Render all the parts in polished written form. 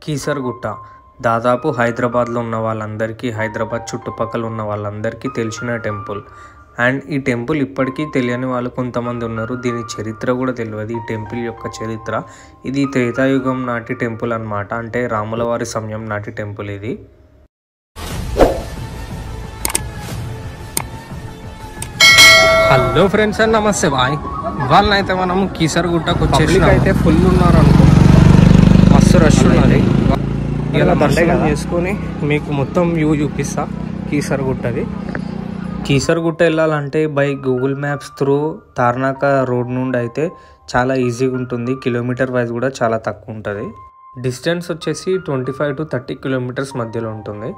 కీసరగుట్ట దాదాపు హైదరాబాద్లో ఉన్న వాళ్ళందరికీ, హైదరాబాద్ చుట్టుపక్కల ఉన్న వాళ్ళందరికీ తెలిసిన టెంపుల్. అండ్ ఈ టెంపుల్ ఇప్పటికీ తెలియని వాళ్ళు కొంతమంది ఉన్నారు. దీని చరిత్ర కూడా తెలియదు. ఈ టెంపుల్ యొక్క చరిత్ర, ఇది త్రేతాయుగం నాటి టెంపుల్ అన్నమాట. అంటే రాములవారి సమయం నాటి టెంపుల్ ఇది. హలో ఫ్రెండ్స్ అండ్ నమస్తే బాయ్. ఇవాళనైతే మనం కీసరగుట్టకు వచ్చేసి అయితే ఫుల్ ఉన్నారు అనుకో, మస్తు రష్ ఉన్నది. ఇలా దర్శనం చేసుకొని మీకు మొత్తం వ్యూ చూపిస్తా కీసరగుట్టది. కీసరగుట్ట వెళ్ళాలంటే by Google maps through Tarnaka road నుండి అయితే చాలా ఈజీగా ఉంటుంది. కిలోమీటర్ వైజ్ కూడా చాలా తక్కువ ఉంటుంది. డిస్టెన్స్ వచ్చేసి 25 to 30 కిలోమీటర్స్ మధ్యలో ఉంటుంది.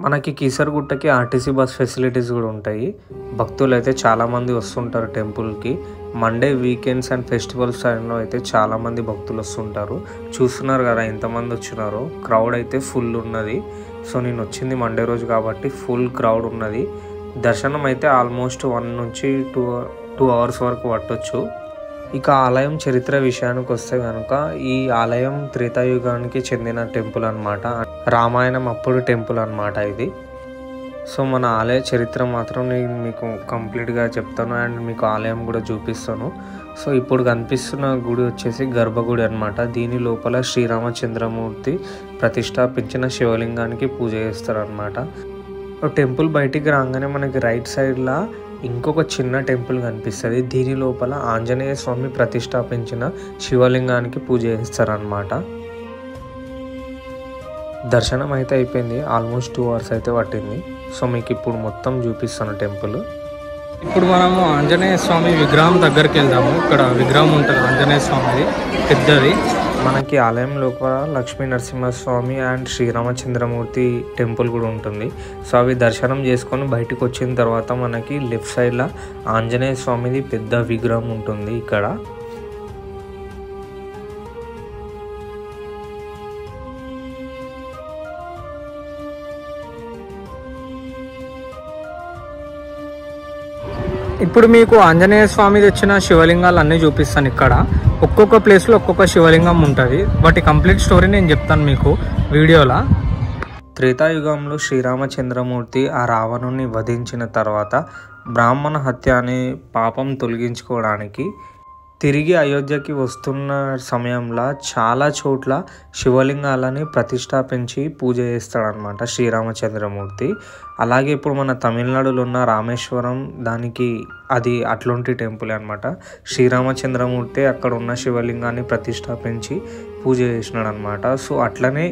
మనకి కీసరగుట్టకి ఆర్టీసీ బస్ ఫెసిలిటీస్ కూడా ఉంటాయి. భక్తులు అయితే చాలామంది వస్తుంటారు టెంపుల్కి. మండే వీకెండ్స్ అండ్ ఫెస్టివల్స్ టైంలో అయితే చాలామంది భక్తులు వస్తుంటారు. చూస్తున్నారు కదా ఎంతమంది వచ్చినారో. క్రౌడ్ అయితే ఫుల్ ఉన్నది. సో నేను వచ్చింది మండే రోజు కాబట్టి ఫుల్ క్రౌడ్ ఉన్నది. దర్శనం అయితే ఆల్మోస్ట్ 1 నుంచి 2 అవర్స్ వరకు పట్టొచ్చు. ఇక ఆలయం చరిత్ర విషయానికి వస్తే కనుక, ఈ ఆలయం త్రేతాయుగానికి చెందిన టెంపుల్ అన్నమాట. రామాయణం అప్పుడు టెంపుల్ అన్నమాట ఇది. సో మన ఆలయ చరిత్ర మాత్రం నేను మీకు కంప్లీట్గా చెప్తాను అండ్ మీకు ఆలయం కూడా చూపిస్తాను. సో ఇప్పుడు కనిపిస్తున్న గుడి వచ్చేసి గర్భగుడి అన్నమాట. దీని లోపల శ్రీరామచంద్రమూర్తి ప్రతిష్టాపించిన శివలింగానికి పూజ చేస్తారనమాట. టెంపుల్ బయటికి రాగానే మనకి రైట్ సైడ్లా ఇంకొక చిన్న టెంపుల్ కనిపిస్తుంది. దీని లోపల ఆంజనేయ స్వామి ప్రతిష్టాపించిన శివలింగానికి పూజ చేస్తారనమాట. దర్శనం అయితే అయిపోయింది. ఆల్మోస్ట్ 2 అవర్స్ అయితే పట్టింది. సో మీకు ఇప్పుడు మొత్తం చూపిస్తాను టెంపుల్. ఇప్పుడు మనము ఆంజనేయ స్వామి విగ్రహం దగ్గరికి వెళ్దాము. ఇక్కడ విగ్రహం ఉంటుంది ఆంజనేయ స్వామిది, పెద్దది. మనకి ఆలయం లోపల లక్ష్మీ నరసింహస్వామి అండ్ శ్రీరామచంద్రమూర్తి టెంపుల్ కూడా ఉంటుంది. సో అవి దర్శనం చేసుకొని బయటకు వచ్చిన తర్వాత మనకి లెఫ్ట్ సైడ్లో ఆంజనేయ స్వామిది పెద్ద విగ్రహం ఉంటుంది ఇక్కడ. ఇప్పుడు మీకు ఆంజనేయ స్వామి తెచ్చిన శివలింగాలు అన్నీ చూపిస్తాను. ఇక్కడ ఒక్కొక్క ప్లేస్లో ఒక్కొక్క శివలింగం ఉంటుంది. వాటి కంప్లీట్ స్టోరీ నేను చెప్తాను మీకు వీడియోలో. త్రేతాయుగంలో శ్రీరామచంద్రమూర్తి ఆ రావణుని వధించిన తర్వాత బ్రాహ్మణ హత్య అనే పాపం తొలగించుకోవడానికి తిరిగి అయోధ్యకి వస్తున్న సమయంలో చాలా చోట్ల శివలింగాలని ప్రతిష్టాపించి పూజ చేస్తాడనమాట శ్రీరామచంద్రమూర్తి. అలాగే ఇప్పుడు మన తమిళనాడులో ఉన్న రామేశ్వరం, దానికి అది అట్లాంటి టెంపుల్ అనమాట. శ్రీరామచంద్రమూర్తి అక్కడ ఉన్న శివలింగాన్ని ప్రతిష్టాపించి పూజ చేసినాడు అనమాట. సో అట్లనే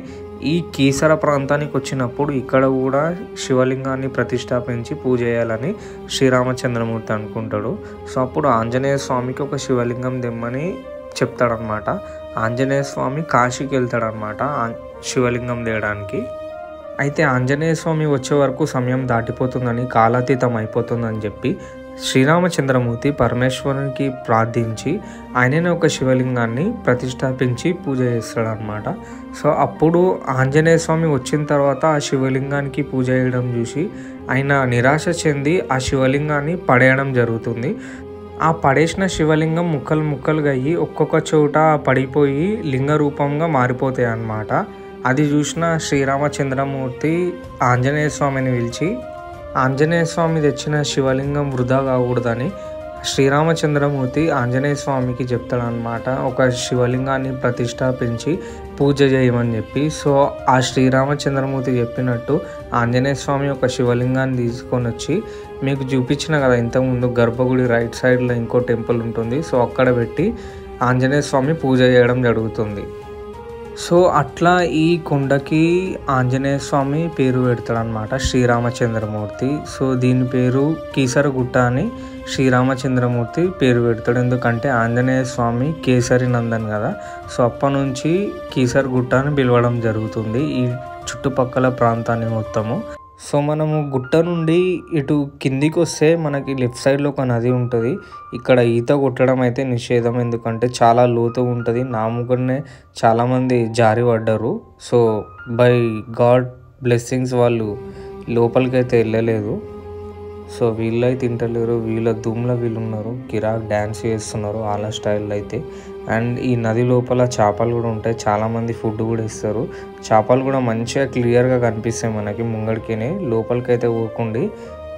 ఈ కీసర ప్రాంతానికి వచ్చినప్పుడు ఇక్కడ కూడా శివలింగాన్ని ప్రతిష్టాపించి పూజ చేయాలని శ్రీరామచంద్రమూర్తి అనుకుంటాడు. సో అప్పుడు ఆంజనేయ స్వామికి ఒక శివలింగం తెమ్మని చెప్తాడనమాట. ఆంజనేయ స్వామి కాశీకి వెళ్తాడనమాట శివలింగం తేయడానికి. అయితే ఆంజనేయ స్వామి వచ్చే వరకు సమయం దాటిపోతుందని, కాలాతీతం అయిపోతుందని చెప్పి శ్రీరామచంద్రమూర్తి పరమేశ్వరునికి ప్రార్థించి ఆయననే ఒక శివలింగాన్ని ప్రతిష్టాపించి పూజ చేస్తాడనమాట. సో అప్పుడు ఆంజనేయ స్వామి వచ్చిన తర్వాత ఆ శివలింగానికి పూజ చేయడం చూసి ఆయన నిరాశ చెంది ఆ శివలింగాన్ని పడేయడం జరుగుతుంది. ఆ పడేసిన శివలింగం ముక్కలు ముక్కలుగా అయ్యి ఒక్కొక్క చోట పడిపోయి లింగ రూపంగా మారిపోతాయి అన్నమాట. అది చూసిన శ్రీరామచంద్రమూర్తి ఆంజనేయ స్వామిని పిలిచి, ఆంజనేయ స్వామి తెచ్చిన శివలింగం వృధా కాకూడదని శ్రీరామచంద్రమూర్తి ఆంజనేయ స్వామికి చెప్తాడనమాట, ఒక శివలింగాన్ని ప్రతిష్టాపించి పూజ చేయమని చెప్పి. సో ఆ శ్రీరామచంద్రమూర్తి చెప్పినట్టు ఆంజనేయ స్వామి ఒక శివలింగాన్ని తీసుకొని వచ్చి మీకు చూపించిన కదా ఇంతకుముందు గర్భగుడి రైట్ సైడ్లో ఇంకో టెంపుల్ ఉంటుంది. సో అక్కడ పెట్టి ఆంజనేయ స్వామి పూజ చేయడం జరుగుతుంది. సో అట్లా ఈ కొండకి ఆంజనేయ స్వామి పేరు పెడతాడనమాట శ్రీరామచంద్రమూర్తి. సో దీని పేరు కీసరగుట్ట అని శ్రీరామచంద్రమూర్తి పేరు పెడతాడు. ఎందుకంటే ఆంజనేయ స్వామి కేసరి నందన్ కదా. సో అప్పటి నుంచి కీసరగుట్ట అని పిలవడం జరుగుతుంది ఈ చుట్టుపక్కల ప్రాంతాన్ని మొత్తము. సో మనము గుట్ట నుండి ఇటు కిందికి వస్తే మనకి లెఫ్ట్ సైడ్లో ఒక నది ఉంటుంది. ఇక్కడ ఈత కొట్టడం అయితే నిషేధం, ఎందుకంటే చాలా లోతు ఉంటుంది. నాముకనే చాలామంది జారి పడ్డారు. సో బై గాడ్ బ్లెస్సింగ్స్ వాళ్ళు లోపలికి అయితే వెళ్ళలేదు. సో వీళ్ళైతే తింటలేరు, వీళ్ళ ధూమ్లో వీళ్ళు ఉన్నారు, కిరాక్ డ్యాన్స్ చేస్తున్నారు వాళ్ళ స్టైల్లో అయితే. అండ్ ఈ నది లోపల చేపలు కూడా ఉంటాయి, చాలామంది ఫుడ్ కూడా ఇస్తారు. చేపలు కూడా మంచిగా క్లియర్గా కనిపిస్తాయి మనకి ముంగడికినే. లోపలికైతే ఊరుకుండి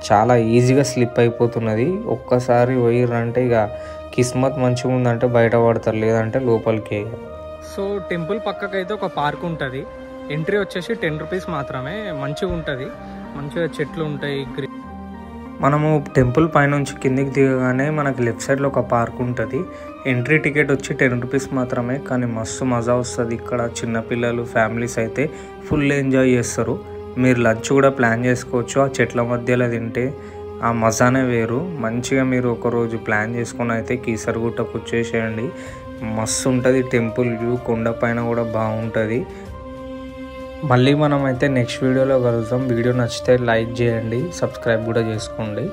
చాలా ఈజీగా స్లిప్ అయిపోతున్నది. ఒక్కసారి పోయిర్రంటే ఇక కిస్మత్ మంచిగా ఉందంటే బయట పడతారు, లేదంటే లోపలికి. సో టెంపుల్ పక్కకైతే ఒక పార్క్ ఉంటుంది. ఎంట్రీ వచ్చేసి 10 రూపీస్ మాత్రమే. మంచిగా ఉంటుంది, మంచిగా చెట్లు ఉంటాయి. మనము టెంపుల్ పైనుంచి కిందికి దిగగానే మనకి లెఫ్ట్ సైడ్లో ఒక పార్క్ ఉంటుంది. ఎంట్రీ టికెట్ వచ్చి 10 రూపీస్ మాత్రమే, కానీ మస్తు మజా వస్తుంది ఇక్కడ. చిన్నపిల్లలు ఫ్యామిలీస్ అయితే ఫుల్ ఎంజాయ్ చేస్తారు. మీరు లంచ్ కూడా ప్లాన్ చేసుకోవచ్చు. ఆ చెట్ల మధ్యలో తింటే ఆ మజానే వేరు. మంచిగా మీరు ఒకరోజు ప్లాన్ చేసుకుని అయితే కీసరగుట్టకు వచ్చేసేయండి. మస్తు ఉంటుంది టెంపుల్ వ్యూ, కొండపైన కూడా బాగుంటుంది. మళ్ళీ మనం అయితే నెక్స్ట్ వీడియోలో కలుద్దాం. వీడియో నచ్చితే లైక్ చేయండి, సబ్స్క్రైబ్ కూడా చేసుకోండి.